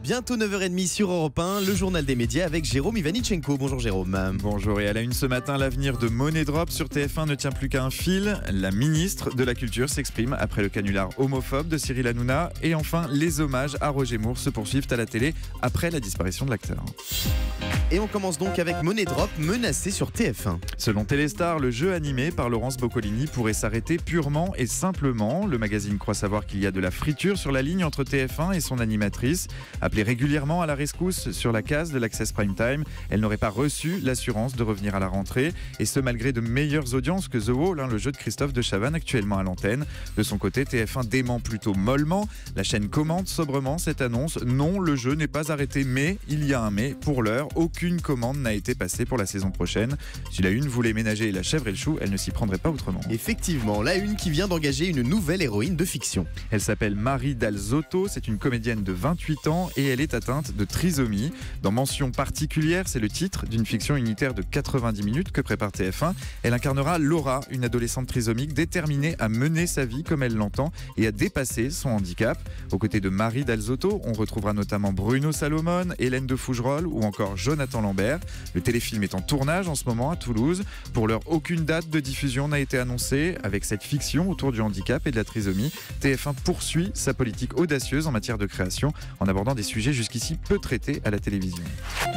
Bientôt 9h30 sur Europe 1, le journal des médias avec Jérôme Ivanichenko. Bonjour Jérôme. Bonjour, et à la une ce matin, l'avenir de Money Drop sur TF1 ne tient plus qu'à un fil. La ministre de la Culture s'exprime après le canular homophobe de Cyril Hanouna. Et enfin, les hommages à Roger Moore se poursuivent à la télé après la disparition de l'acteur. Et on commence donc avec Money Drop, menacé sur TF1. Selon Téléstar, le jeu animé par Laurence Boccolini pourrait s'arrêter purement et simplement. Le magazine croit savoir qu'il y a de la friture sur la ligne entre TF1 et son animatrice. Appelée régulièrement à la rescousse sur la case de l'Access Prime Time, elle n'aurait pas reçu l'assurance de revenir à la rentrée. Et ce, malgré de meilleures audiences que The Wall, le jeu de Christophe de Chavannes actuellement à l'antenne. De son côté, TF1 dément plutôt mollement. La chaîne commente sobrement cette annonce. Non, le jeu n'est pas arrêté, mais il y a un mais. Pour l'heure, aucune commande n'a été passée pour la saison prochaine. Si la une voulait ménager la chèvre et le chou, elle ne s'y prendrait pas autrement. Effectivement, la une qui vient d'engager une nouvelle héroïne de fiction. Elle s'appelle Marie Dalzotto, c'est une comédienne de 28 ans et elle est atteinte de trisomie. Dans Mention particulière, c'est le titre d'une fiction unitaire de 90 minutes que prépare TF1. Elle incarnera Laura, une adolescente trisomique déterminée à mener sa vie comme elle l'entend et à dépasser son handicap. Aux côtés de Marie Dalzotto, on retrouvera notamment Bruno Salomon, Hélène de Fougerolles ou encore Jonathan Lambert. Le téléfilm est en tournage en ce moment à Toulouse. Pour l'heure, aucune date de diffusion n'a été annoncée. Avec cette fiction autour du handicap et de la trisomie, TF1 poursuit sa politique audacieuse en matière de création en abordant des sujets jusqu'ici peu traités à la télévision.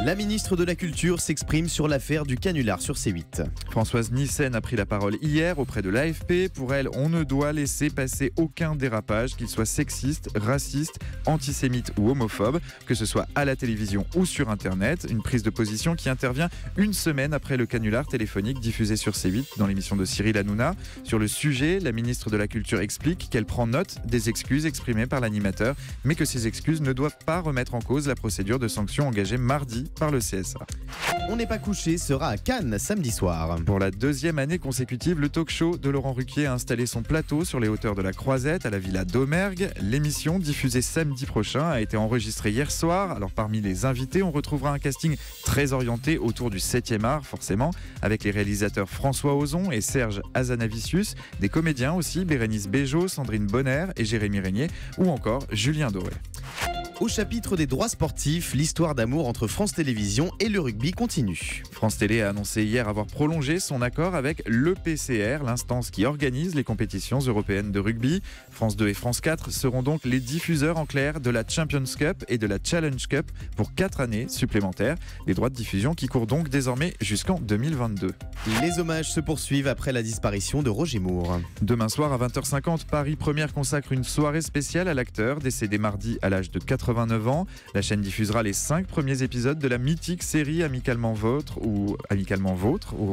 La ministre de la Culture s'exprime sur l'affaire du canular sur C8. Françoise Nyssen a pris la parole hier auprès de l'AFP. Pour elle, on ne doit laisser passer aucun dérapage, qu'il soit sexiste, raciste, antisémite ou homophobe, que ce soit à la télévision ou sur Internet. Une prise de position qui intervient une semaine après le canular téléphonique diffusé sur C8 dans l'émission de Cyril Hanouna. Sur le sujet, la ministre de la Culture explique qu'elle prend note des excuses exprimées par l'animateur, mais que ces excuses ne doivent pas remettre en cause la procédure de sanction engagée mardi par le CSA. On n'est pas couché sera à Cannes samedi soir. Pour la deuxième année consécutive, le talk show de Laurent Ruquier a installé son plateau sur les hauteurs de la Croisette à la Villa d'Aumergue. L'émission, diffusée samedi prochain, a été enregistrée hier soir. Alors parmi les invités, on retrouvera un casting très orienté autour du 7e art, forcément, avec les réalisateurs François Ozon et Serge Azanavicius, des comédiens aussi, Bérénice Bejo, Sandrine Bonner et Jérémy Régnier, ou encore Julien Doré. Au chapitre des droits sportifs, l'histoire d'amour entre France Télévisions et le rugby continue. France Télé a annoncé hier avoir prolongé son accord avec l'EPCR, l'instance qui organise les compétitions européennes de rugby. France 2 et France 4 seront donc les diffuseurs en clair de la Champions Cup et de la Challenge Cup pour 4 années supplémentaires. Les droits de diffusion qui courent donc désormais jusqu'en 2022. Les hommages se poursuivent après la disparition de Roger Moore. Demain soir à 20h50, Paris Première consacre une soirée spéciale à l'acteur décédé mardi à l'âge de 89 ans. La chaîne diffusera les 5 premiers épisodes de la mythique série Amicalement Vôtre où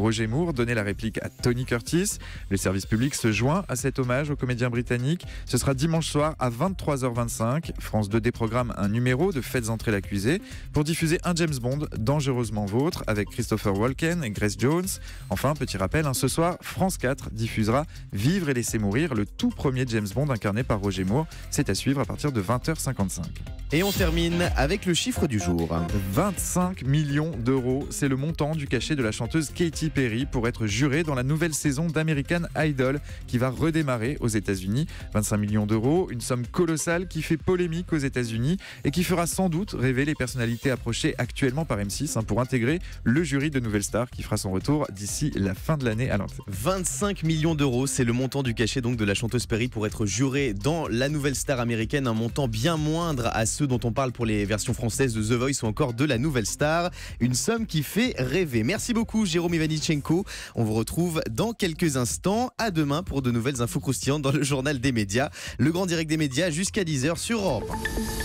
Roger Moore donnait la réplique à Tony Curtis. Le service public se joint à cet hommage au comédien britannique. Ce sera dimanche soir à 23h25. France 2 déprogramme un numéro de Faites entrer l'accusé pour diffuser un James Bond dangereusement vôtre avec Christopher Walken et Grace Jones. Enfin, petit rappel, ce soir, France 4 diffusera Vivre et laisser mourir, le tout premier James Bond incarné par Roger Moore. C'est à suivre à partir de 20h55. Et on termine avec le chiffre du jour. 25 millions d'euros, c'est le montant du cachet de la chanteuse Katy Perry pour être jurée dans la nouvelle saison d'American Idol qui va redémarrer aux États-Unis. 25 millions d'euros, une somme colossale qui fait polémique aux États-Unis et qui fera sans doute rêver les personnalités approchées actuellement par M6 pour intégrer le jury de Nouvelle Star qui fera son retour d'ici la fin de l'année à l'antenne. 25 millions d'euros, c'est le montant du cachet donc de la chanteuse Perry pour être jurée dans la Nouvelle Star américaine, un montant bien moindre à ceux dont on parle pour les versions françaises de The Voice ou encore de la Nouvelle Star. Une somme qui fait rêver. Merci beaucoup Jérôme Ivanichenko. On vous retrouve dans quelques instants. À demain pour de nouvelles infos croustillantes dans le journal des médias. Le grand direct des médias jusqu'à 10h sur Europe 1.